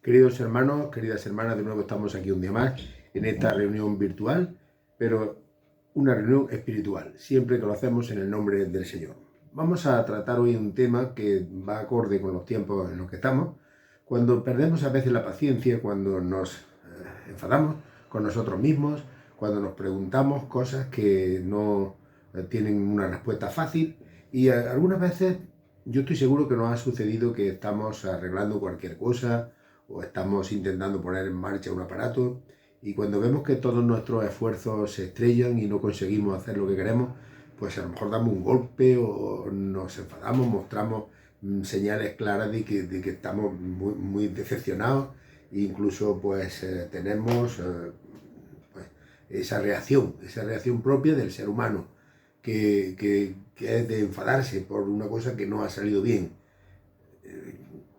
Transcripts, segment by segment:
Queridos hermanos, queridas hermanas, de nuevo estamos aquí un día más en esta reunión virtual, pero una reunión espiritual, siempre que lo hacemos en el nombre del Señor. Vamos a tratar hoy un tema que va acorde con los tiempos en los que estamos, cuando perdemos a veces la paciencia, cuando nos enfadamos con nosotros mismos, cuando nos preguntamos cosas que no tienen una respuesta fácil y algunas veces yo estoy seguro que nos ha sucedido que estamos arreglando cualquier cosa o estamos intentando poner en marcha un aparato y cuando vemos que todos nuestros esfuerzos se estrellan y no conseguimos hacer lo que queremos, pues a lo mejor damos un golpe o nos enfadamos, mostramos señales claras de que estamos muy decepcionados e incluso pues tenemos pues, esa reacción propia del ser humano que es de enfadarse por una cosa que no ha salido bien.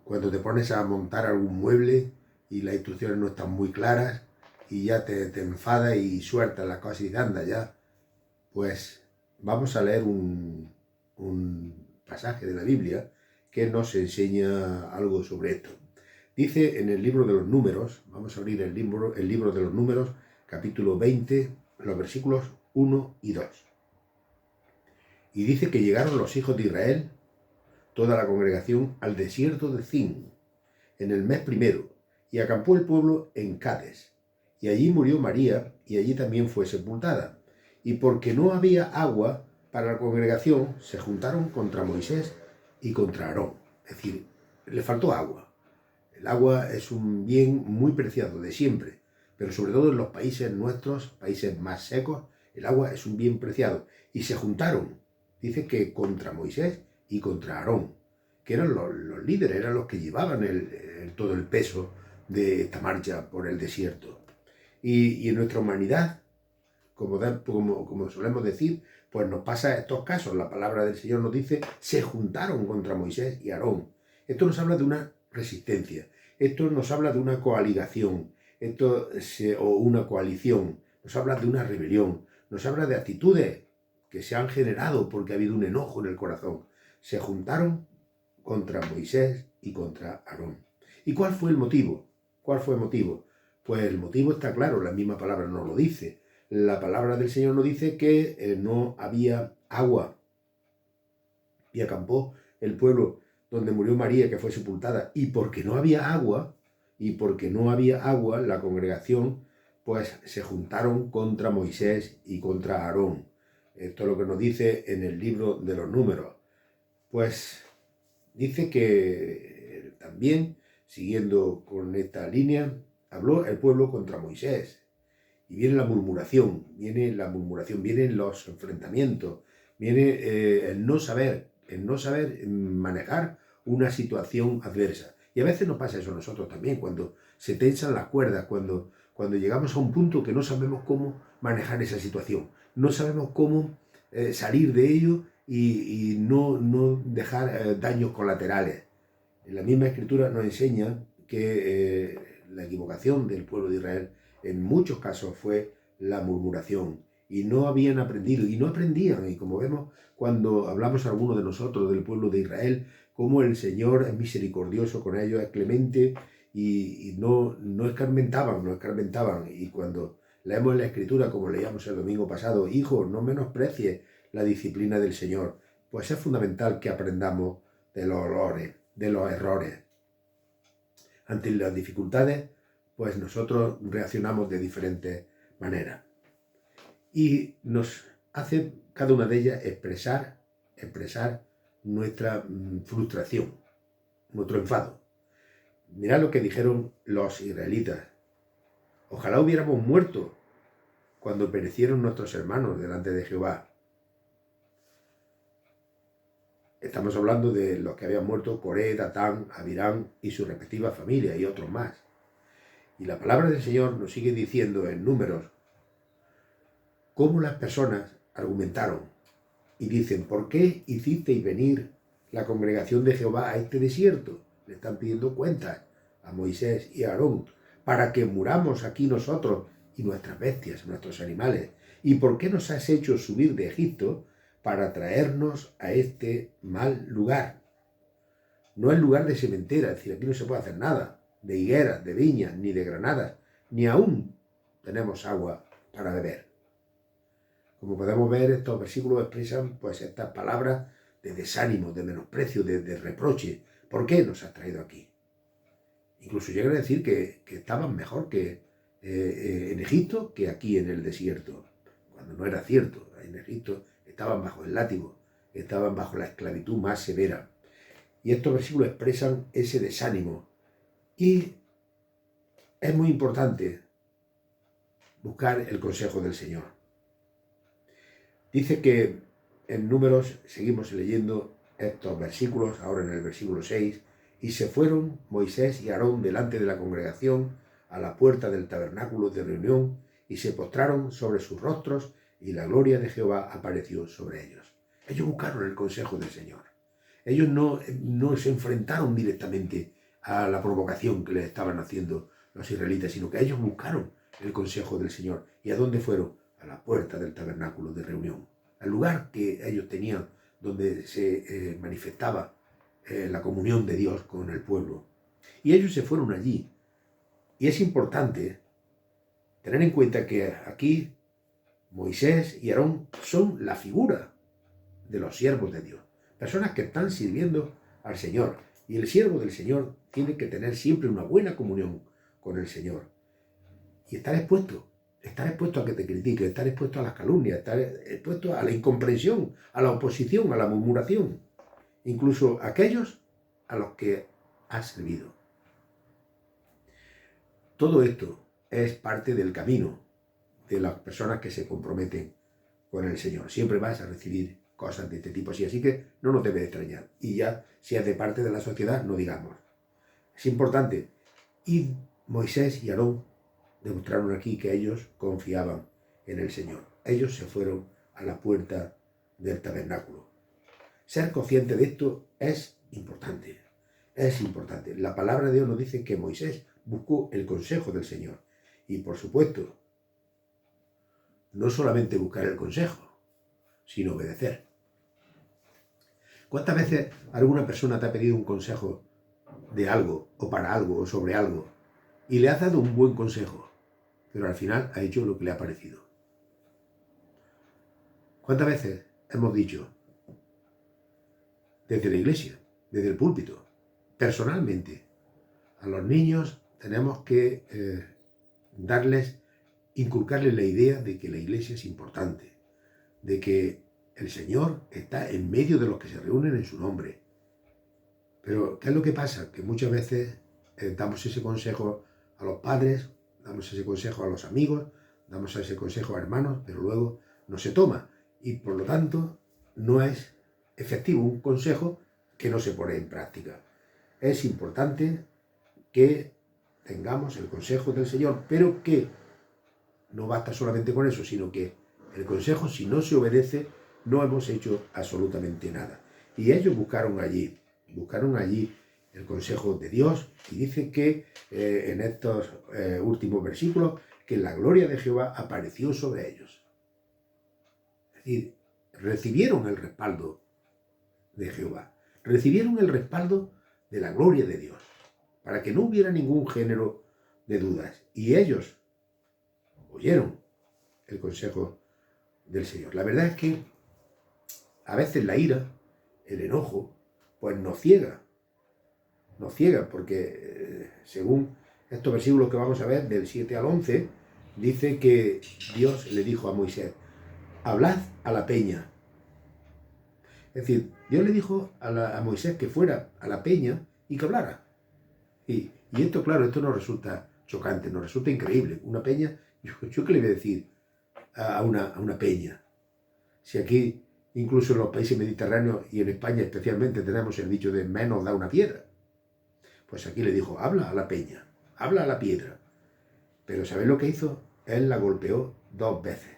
Cuando te pones a montar algún mueble y las instrucciones no están muy claras y ya te enfada y sueltas las cosas y dices, anda ya, pues vamos a leer un pasaje de la Biblia que nos enseña algo sobre esto. Dice en el libro de los Números, vamos a abrir el libro de los Números, capítulo 20, los versículos 1 y 2. Y dice que llegaron los hijos de Israel, toda la congregación, al desierto de Zin, en el mes primero, y acampó el pueblo en Cades. Y allí murió María, y allí también fue sepultada. Y porque no había agua para la congregación, se juntaron contra Moisés y contra Aarón. Es decir, le faltó agua. El agua es un bien muy preciado de siempre, pero sobre todo en los países nuestros, países más secos, el agua es un bien preciado. Y se juntaron, dice que contra Moisés y contra Aarón, que eran los líderes, eran los que llevaban todo el peso de esta marcha por el desierto. Y en nuestra humanidad, como solemos decir, pues nos pasa estos casos. La palabra del Señor nos dice, se juntaron contra Moisés y Aarón. Esto nos habla de una resistencia, esto nos habla de una coaligación, o una coalición, nos habla de una rebelión, nos habla de actitudes que se han generado porque ha habido un enojo en el corazón. Se juntaron contra Moisés y contra Aarón. ¿Y cuál fue el motivo? ¿Cuál fue el motivo? Pues el motivo está claro, la misma palabra nos lo dice. La palabra del Señor nos dice que no había agua. Y acampó el pueblo donde murió María, que fue sepultada. Y porque no había agua, la congregación pues se juntaron contra Moisés y contra Aarón. Esto es lo que nos dice en el libro de los Números. Pues dice que también, siguiendo con esta línea, habló el pueblo contra Moisés. Y viene la murmuración, vienen los enfrentamientos, viene el no saber manejar una situación adversa. Y a veces nos pasa eso a nosotros también, cuando se tensan las cuerdas, cuando llegamos a un punto que no sabemos cómo manejar esa situación, no sabemos cómo salir de ello y no dejar daños colaterales. La misma Escritura nos enseña que la equivocación del pueblo de Israel en muchos casos fue la murmuración y no habían aprendido y no aprendían. Y como vemos cuando hablamos a algunos de nosotros del pueblo de Israel, cómo el Señor es misericordioso con ellos, es clemente y no escarmentaban. Y cuando leemos en la Escritura, como leíamos el domingo pasado, hijo, no menosprecies la disciplina del Señor, pues es fundamental que aprendamos de los errores. Ante las dificultades, pues nosotros reaccionamos de diferentes maneras. Y nos hace cada una de ellas expresar nuestra frustración, nuestro enfado. Mirad lo que dijeron los israelitas. Ojalá hubiéramos muerto cuando perecieron nuestros hermanos delante de Jehová. Estamos hablando de los que habían muerto, Coré, Datán, Abirán y sus respectivas familias y otros más. Y la palabra del Señor nos sigue diciendo en Números cómo las personas argumentaron y dicen, ¿por qué hicisteis venir la congregación de Jehová a este desierto? Le están pidiendo cuentas a Moisés y a Aarón para que muramos aquí nosotros y nuestras bestias, nuestros animales. ¿Y por qué nos has hecho subir de Egipto para traernos a este mal lugar? No es lugar de sementera, es decir, aquí no se puede hacer nada. de higueras, de viñas, ni de granadas, ni aún tenemos agua para beber. Como podemos ver, estos versículos expresan pues estas palabras de desánimo, de menosprecio, de reproche. ¿Por qué nos has traído aquí? Incluso llegan a decir que estaban mejor que en Egipto que aquí en el desierto, cuando no era cierto. En Egipto estaban bajo el látigo, estaban bajo la esclavitud más severa. Y estos versículos expresan ese desánimo. Y es muy importante buscar el consejo del Señor. Dice que en Números, seguimos leyendo estos versículos, ahora en el versículo 6, y se fueron Moisés y Aarón delante de la congregación a la puerta del tabernáculo de reunión, y se postraron sobre sus rostros, y la gloria de Jehová apareció sobre ellos. Ellos buscaron el consejo del Señor. Ellos no se enfrentaron directamente a la provocación que les estaban haciendo los israelitas, sino que ellos buscaron el consejo del Señor. ¿Y a dónde fueron? A la puerta del tabernáculo de reunión, al lugar que ellos tenían donde se manifestaba la comunión de Dios con el pueblo. Y ellos se fueron allí. Y es importante tener en cuenta que aquí Moisés y Aarón son la figura de los siervos de Dios, personas que están sirviendo al Señor. Y el siervo del Señor tiene que tener siempre una buena comunión con el Señor. Y estar expuesto a que te critiquen, estar expuesto a las calumnias, estar expuesto a la incomprensión, a la oposición, a la murmuración, incluso a aquellos a los que has servido. Todo esto es parte del camino de las personas que se comprometen con el Señor. Siempre vas a recibir cosas de este tipo así que no nos debe de extrañar. Y ya, si es de parte de la sociedad, no digamos. Es importante. Y Moisés y Aarón demostraron aquí que ellos confiaban en el Señor. Ellos se fueron a la puerta del tabernáculo. Ser consciente de esto es importante. Es importante. La palabra de Dios nos dice que Moisés buscó el consejo del Señor. Y por supuesto, no solamente buscar el consejo, sino obedecer. ¿Cuántas veces alguna persona te ha pedido un consejo de algo, o para algo, o sobre algo, y le has dado un buen consejo, pero al final ha hecho lo que le ha parecido? ¿Cuántas veces hemos dicho, desde la iglesia, desde el púlpito, personalmente, a los niños tenemos que inculcarles la idea de que la iglesia es importante, de que el Señor está en medio de los que se reúnen en su nombre? Pero, ¿qué es lo que pasa? Que muchas veces damos ese consejo a los padres, damos ese consejo a los amigos, damos ese consejo a hermanos, pero luego no se toma. Y por lo tanto, no es efectivo un consejo que no se pone en práctica. Es importante que tengamos el consejo del Señor, pero que no basta solamente con eso, sino que el consejo, si no se obedece, no hemos hecho absolutamente nada. Y ellos buscaron allí el consejo de Dios, y dice que en estos últimos versículos, que la gloria de Jehová apareció sobre ellos. Es decir, recibieron el respaldo de Jehová, recibieron el respaldo de la gloria de Dios, para que no hubiera ningún género de dudas. Y ellos oyeron el consejo del Señor. La verdad es que a veces la ira, el enojo, pues nos ciega, porque según estos versículos que vamos a ver, del 7 al 11, dice que Dios le dijo a Moisés, hablad a la peña. Es decir, Dios le dijo a Moisés que fuera a la peña y que hablara. Y esto, claro, esto nos resulta chocante, nos resulta increíble. Una peña, ¿yo qué le voy a decir a una peña? Si aquí, incluso en los países mediterráneos y en España especialmente, tenemos el dicho de menos da una piedra. Pues aquí le dijo, habla a la peña, habla a la piedra. Pero ¿sabéis lo que hizo? Él la golpeó 2 veces.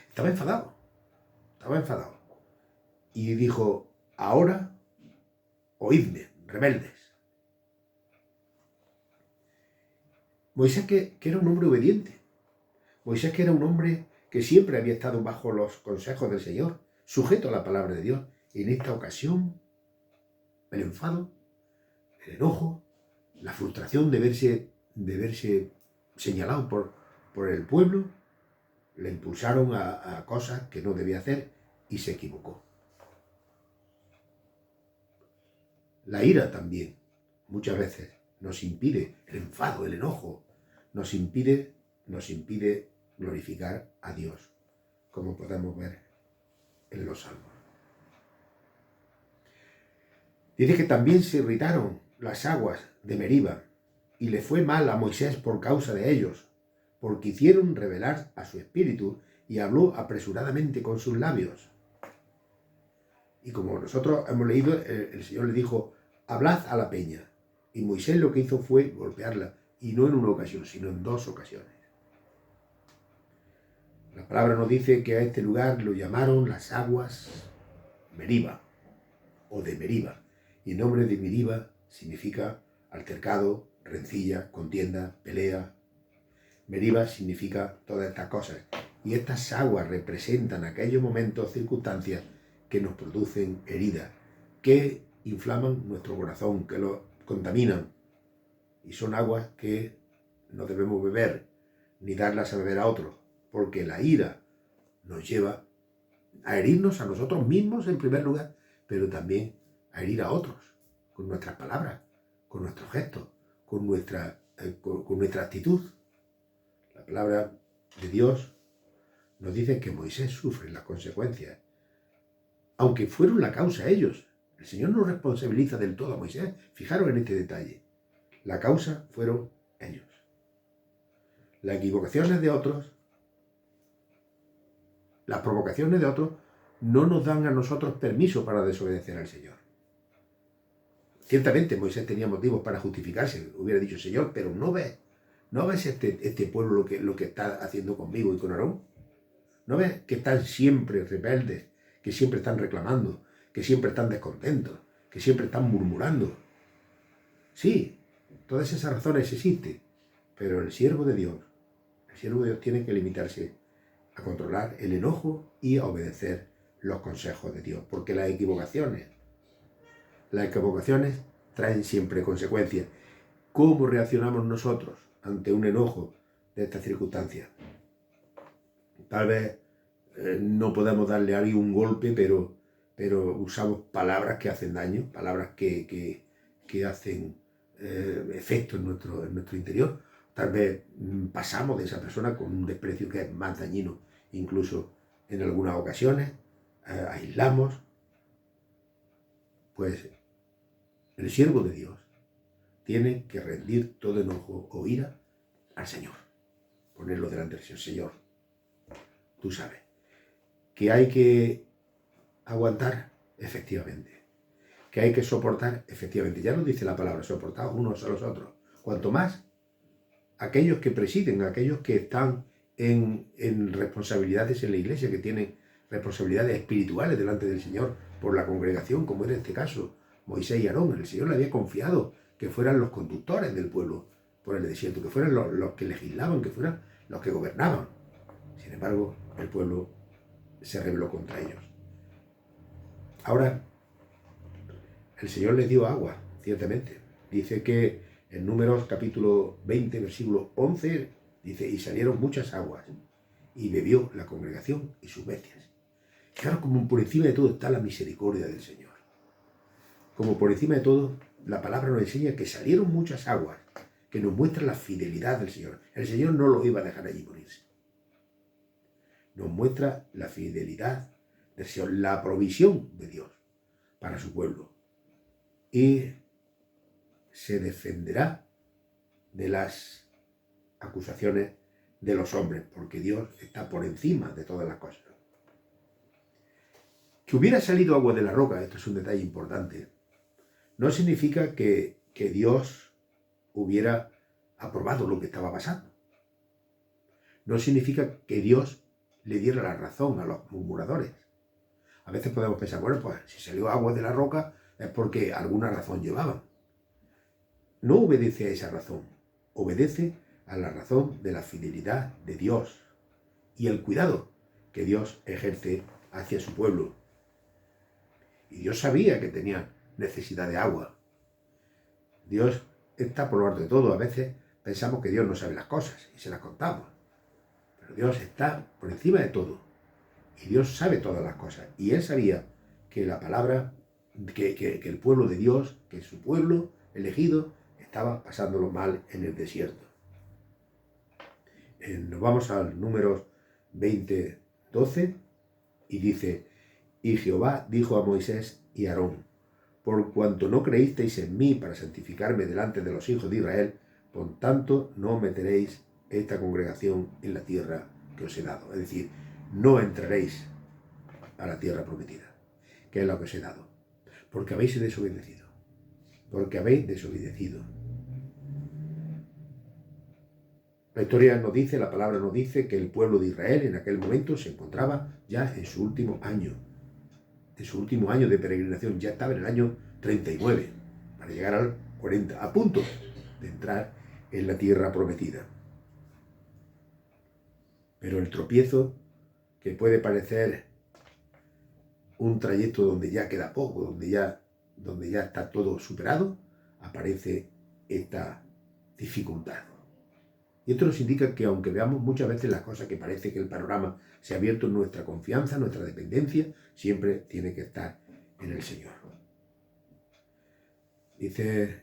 Estaba enfadado. Y dijo, ahora, oídme, rebeldes. Moisés que era un hombre obediente. Moisés que era un hombre que siempre había estado bajo los consejos del Señor, sujeto a la palabra de Dios. Y en esta ocasión, el enfado, el enojo, la frustración de verse señalado por el pueblo, le impulsaron a cosas que no debía hacer y se equivocó. La ira también, muchas veces, nos impide, el enfado, el enojo, nos impide glorificar a Dios, como podemos ver en los Salmos. Dice que también se irritaron las aguas de Meriba y le fue mal a Moisés por causa de ellos, porque hicieron revelar a su espíritu y habló apresuradamente con sus labios. Y como nosotros hemos leído, el Señor le dijo, hablad a la peña. Y Moisés lo que hizo fue golpearla, y no en una ocasión, sino en 2 ocasiones. La palabra nos dice que a este lugar lo llamaron las aguas Meriba, o de Meriba. Y el nombre de Meriba significa altercado, rencilla, contienda, pelea. Meriba significa todas estas cosas. Y estas aguas representan aquellos momentos, circunstancias que nos producen heridas, que inflaman nuestro corazón, que lo contaminan. Y son aguas que no debemos beber, ni darlas a beber a otros, porque la ira nos lleva a herirnos a nosotros mismos en primer lugar, pero también a herir a otros, con nuestras palabras, con nuestros gestos, con nuestra actitud. La palabra de Dios nos dice que Moisés sufre las consecuencias, aunque fueron la causa ellos. El Señor no responsabiliza del todo a Moisés. Fijaros en este detalle. La causa fueron ellos. Las equivocaciones de otros, las provocaciones de otros, no nos dan a nosotros permiso para desobedecer al Señor. Ciertamente Moisés tenía motivos para justificarse. Hubiera dicho, Señor, pero ¿no ves este pueblo lo que está haciendo conmigo y con Aarón? ¿No ves que están siempre rebeldes, que siempre están reclamando, que siempre están descontentos, que siempre están murmurando? Sí, todas esas razones existen, pero el siervo de Dios tiene que limitarse a controlar el enojo y a obedecer los consejos de Dios, porque las equivocaciones traen siempre consecuencias. ¿Cómo reaccionamos nosotros ante un enojo de estas circunstancias? Tal vez no podemos darle a alguien un golpe, pero usamos palabras que hacen daño, palabras que hacen efecto en nuestro interior. Tal vez pasamos de esa persona con un desprecio que es más dañino, incluso en algunas ocasiones, aislamos. Pues el siervo de Dios tiene que rendir todo enojo o ira al Señor, ponerlo delante del Señor. Señor, tú sabes que hay que aguantar, efectivamente, que hay que soportar, efectivamente. Ya nos dice la palabra, soportaos unos a los otros. Cuanto más aquellos que presiden, aquellos que están en responsabilidades en la iglesia, que tienen responsabilidades espirituales delante del Señor por la congregación, como en este caso Moisés y Aarón. El Señor le había confiado que fueran los conductores del pueblo por el desierto, que fueran los que legislaban, que fueran los que gobernaban. Sin embargo, el pueblo se rebeló contra ellos. Ahora, el Señor les dio agua, ciertamente. Dice que en Números capítulo 20, versículo 11, dice, y salieron muchas aguas, y bebió la congregación y sus bestias. Claro, como por encima de todo está la misericordia del Señor. Como por encima de todo, la palabra nos enseña que salieron muchas aguas, que nos muestran la fidelidad del Señor. El Señor no los iba a dejar allí morirse. Nos muestra la fidelidad del Señor, la provisión de Dios para su pueblo. Y se defenderá de las acusaciones de los hombres, porque Dios está por encima de todas las cosas. Que hubiera salido agua de la roca, esto es un detalle importante, no significa que Dios hubiera aprobado lo que estaba pasando. No significa que Dios le diera la razón a los murmuradores. A veces podemos pensar, bueno, pues si salió agua de la roca es porque alguna razón llevaban. No obedece a esa razón, obedece a la razón de la fidelidad de Dios y el cuidado que Dios ejerce hacia su pueblo. Y Dios sabía que tenía necesidad de agua. Dios está por lo alto de todo. A veces pensamos que Dios no sabe las cosas y se las contamos. Pero Dios está por encima de todo. Y Dios sabe todas las cosas. Y Él sabía que la palabra, que el pueblo de Dios, que su pueblo elegido, estaba pasándolo mal en el desierto. Nos vamos al Números 20:12 y dice: y Jehová dijo a Moisés y a Aarón: por cuanto no creísteis en mí para santificarme delante de los hijos de Israel, por tanto no meteréis esta congregación en la tierra que os he dado. Es decir, no entraréis a la tierra prometida, que es lo que os he dado, porque habéis desobedecido. Porque habéis desobedecido. La historia nos dice, la palabra nos dice que el pueblo de Israel en aquel momento se encontraba ya en su último año. En su último año de peregrinación, ya estaba en el año 39, para llegar al 40, a punto de entrar en la tierra prometida. Pero el tropiezo, que puede parecer un trayecto donde ya queda poco, donde ya está todo superado, aparece esta dificultad. Y esto nos indica que aunque veamos muchas veces las cosas que parece que el panorama se ha abierto, nuestra confianza, nuestra dependencia, siempre tiene que estar en el Señor. Dice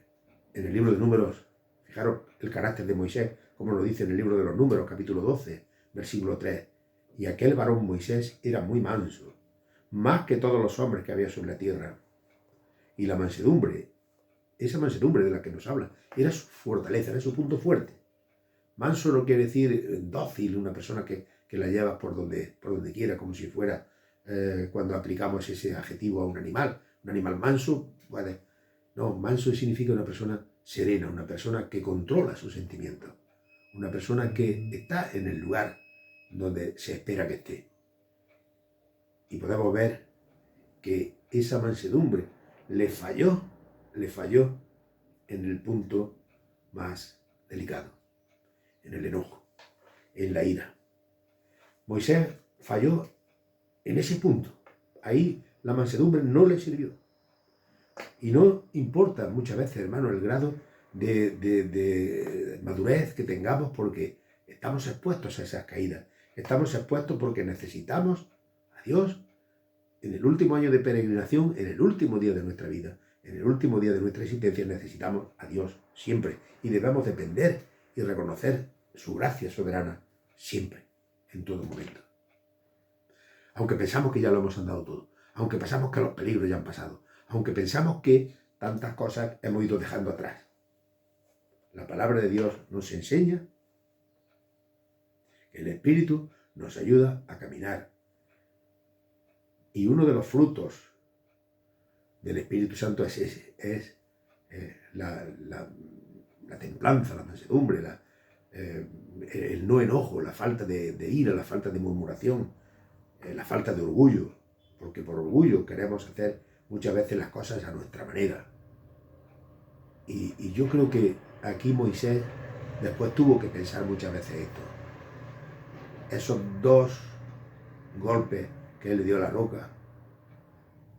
en el libro de Números, fijaros el carácter de Moisés, como lo dice en el libro de los Números, capítulo 12, versículo 3. Y aquel varón Moisés era muy manso, más que todos los hombres que había sobre la tierra. Y la mansedumbre, esa mansedumbre de la que nos habla, era su fortaleza, era su punto fuerte. Manso no quiere decir dócil, una persona que la lleva por donde quiera, como si fuera cuando aplicamos ese adjetivo a un animal. Un animal manso, vale. No, manso significa una persona serena, una persona que controla sus sentimientos, una persona que está en el lugar donde se espera que esté. Y podemos ver que esa mansedumbre le falló en el punto más delicado, en el enojo, en la ira. Moisés falló en ese punto. Ahí la mansedumbre no le sirvió. Y no importa muchas veces, hermano, el grado de madurez que tengamos, porque estamos expuestos a esas caídas. Estamos expuestos porque necesitamos a Dios en el último año de peregrinación, en el último día de nuestra vida, en el último día de nuestra existencia, necesitamos a Dios siempre. Y debemos depender y reconocer su gracia soberana siempre, en todo momento. Aunque pensamos que ya lo hemos andado todo, aunque pensamos que los peligros ya han pasado, aunque pensamos que tantas cosas hemos ido dejando atrás. La palabra de Dios nos enseña que el Espíritu nos ayuda a caminar. Y uno de los frutos del Espíritu Santo es la templanza, la mansedumbre, el no enojo, la falta de ira, la falta de murmuración, la falta de orgullo, porque por orgullo queremos hacer muchas veces las cosas a nuestra manera. Y yo creo que aquí Moisés después tuvo que pensar muchas veces esto. Esos 2 golpes que él le dio a la roca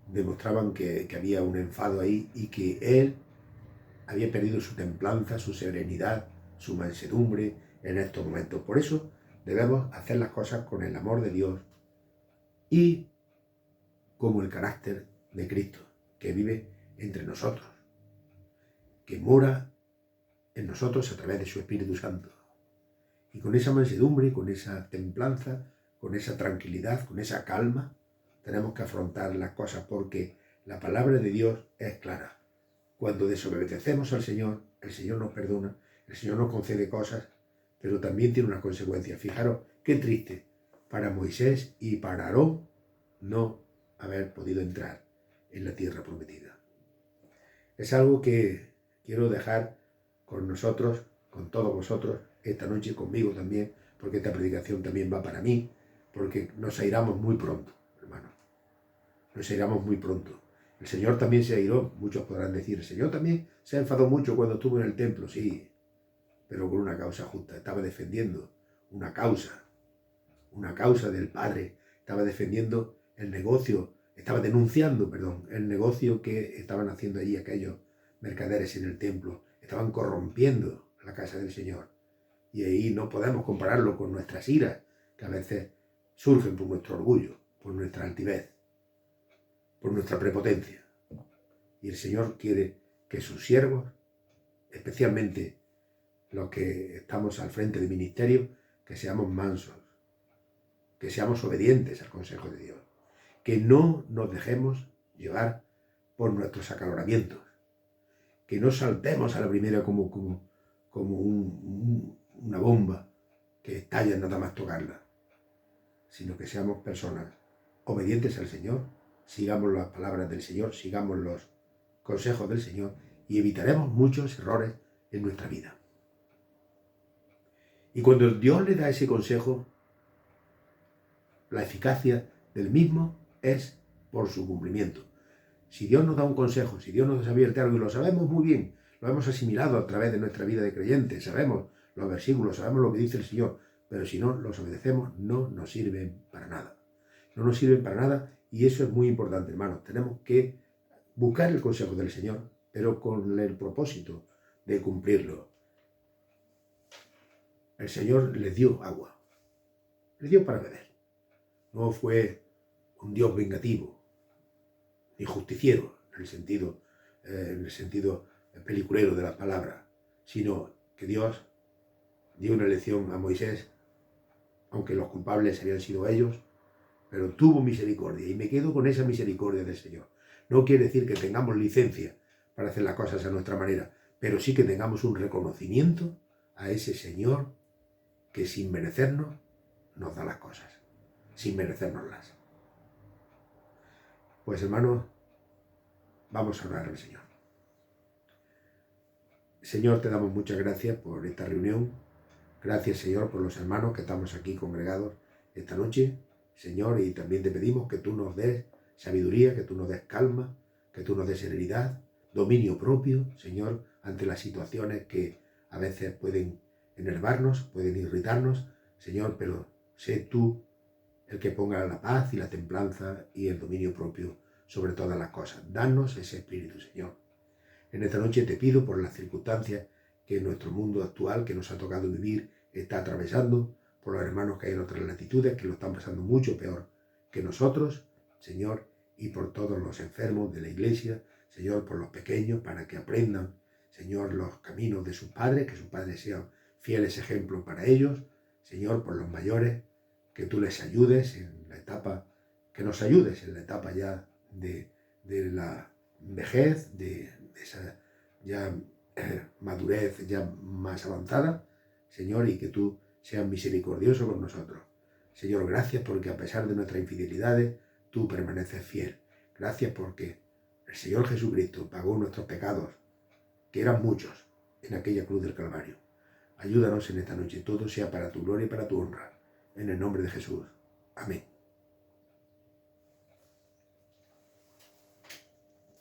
demostraban que había un enfado ahí y que él había perdido su templanza, su serenidad, su mansedumbre en estos momentos. Por eso debemos hacer las cosas con el amor de Dios y como el carácter de Cristo, que vive entre nosotros, que mora en nosotros a través de su Espíritu Santo. Y con esa mansedumbre, con esa templanza, con esa tranquilidad, con esa calma, tenemos que afrontar las cosas, porque la palabra de Dios es clara. Cuando desobedecemos al Señor, el Señor nos perdona, el Señor nos concede cosas, pero también tiene unas consecuencias. Fijaros qué triste para Moisés y para Aarón no haber podido entrar en la tierra prometida. Es algo que quiero dejar con nosotros, con todos vosotros, esta noche, conmigo también, porque esta predicación también va para mí, porque nos airamos muy pronto, hermano. Nos airamos muy pronto. El Señor también se airó, muchos podrán decir, el Señor también se enfadó mucho cuando estuvo en el templo, sí, pero con una causa justa. Estaba defendiendo una causa del Padre, estaba defendiendo el negocio, estaba denunciando, el negocio que estaban haciendo allí aquellos mercaderes en el templo. estaban corrompiendo la casa del Señor. Y ahí no podemos compararlo con nuestras iras, que a veces surgen por nuestro orgullo, por nuestra altivez, por nuestra prepotencia. Y el Señor quiere que sus siervos, especialmente los que estamos al frente del ministerio, que seamos mansos, que seamos obedientes al consejo de Dios, que no nos dejemos llevar por nuestros acaloramientos, que no saltemos a la primera como una bomba que estalla nada más tocarla, sino que seamos personas obedientes al Señor, sigamos las palabras del Señor, sigamos los consejos del Señor y evitaremos muchos errores en nuestra vida. Y cuando Dios le da ese consejo, la eficacia del mismo es por su cumplimiento. Si Dios nos da un consejo, si Dios nos advierte algo y lo sabemos muy bien, lo hemos asimilado a través de nuestra vida de creyentes, sabemos los versículos, sabemos lo que dice el Señor, pero si no los obedecemos no nos sirven para nada. No nos sirven para nada y eso es muy importante, hermanos. Tenemos que buscar el consejo del Señor, pero con el propósito de cumplirlo. El Señor les dio agua, les dio para beber. No fue un Dios vengativo, ni justiciero, en el sentido peliculero de la palabra, sino que Dios dio una lección a Moisés, aunque los culpables habían sido ellos, pero tuvo misericordia, y me quedo con esa misericordia del Señor. No quiere decir que tengamos licencia para hacer las cosas a nuestra manera, pero sí que tengamos un reconocimiento a ese Señor que sin merecernos nos da las cosas, sin merecérnoslas. Pues hermanos, vamos a orar al Señor. Señor, te damos muchas gracias por esta reunión. Gracias, Señor, por los hermanos que estamos aquí congregados esta noche. Señor, y también te pedimos que tú nos des sabiduría, que tú nos des calma, que tú nos des serenidad, dominio propio, Señor, ante las situaciones que a veces pueden enervarnos, pueden irritarnos, Señor, pero sé tú el que ponga la paz y la templanza y el dominio propio sobre todas las cosas. Danos ese espíritu, Señor. En esta noche te pido por las circunstancias que nuestro mundo actual, que nos ha tocado vivir, está atravesando, por los hermanos que hay en otras latitudes, que lo están pasando mucho peor que nosotros, Señor, y por todos los enfermos de la Iglesia, Señor, por los pequeños, para que aprendan, Señor, los caminos de sus padres, que sus padres sean fieles ejemplos para ellos, Señor, por los mayores, que tú les ayudes en la etapa, que nos ayudes en la etapa ya de la vejez, de esa ya madurez ya más avanzada, Señor, y que tú seas misericordioso con nosotros. Señor, gracias porque a pesar de nuestras infidelidades, tú permaneces fiel. Gracias porque el Señor Jesucristo pagó nuestros pecados, que eran muchos, en aquella cruz del Calvario. Ayúdanos en esta noche, todo sea para tu gloria y para tu honra. En el nombre de Jesús. Amén.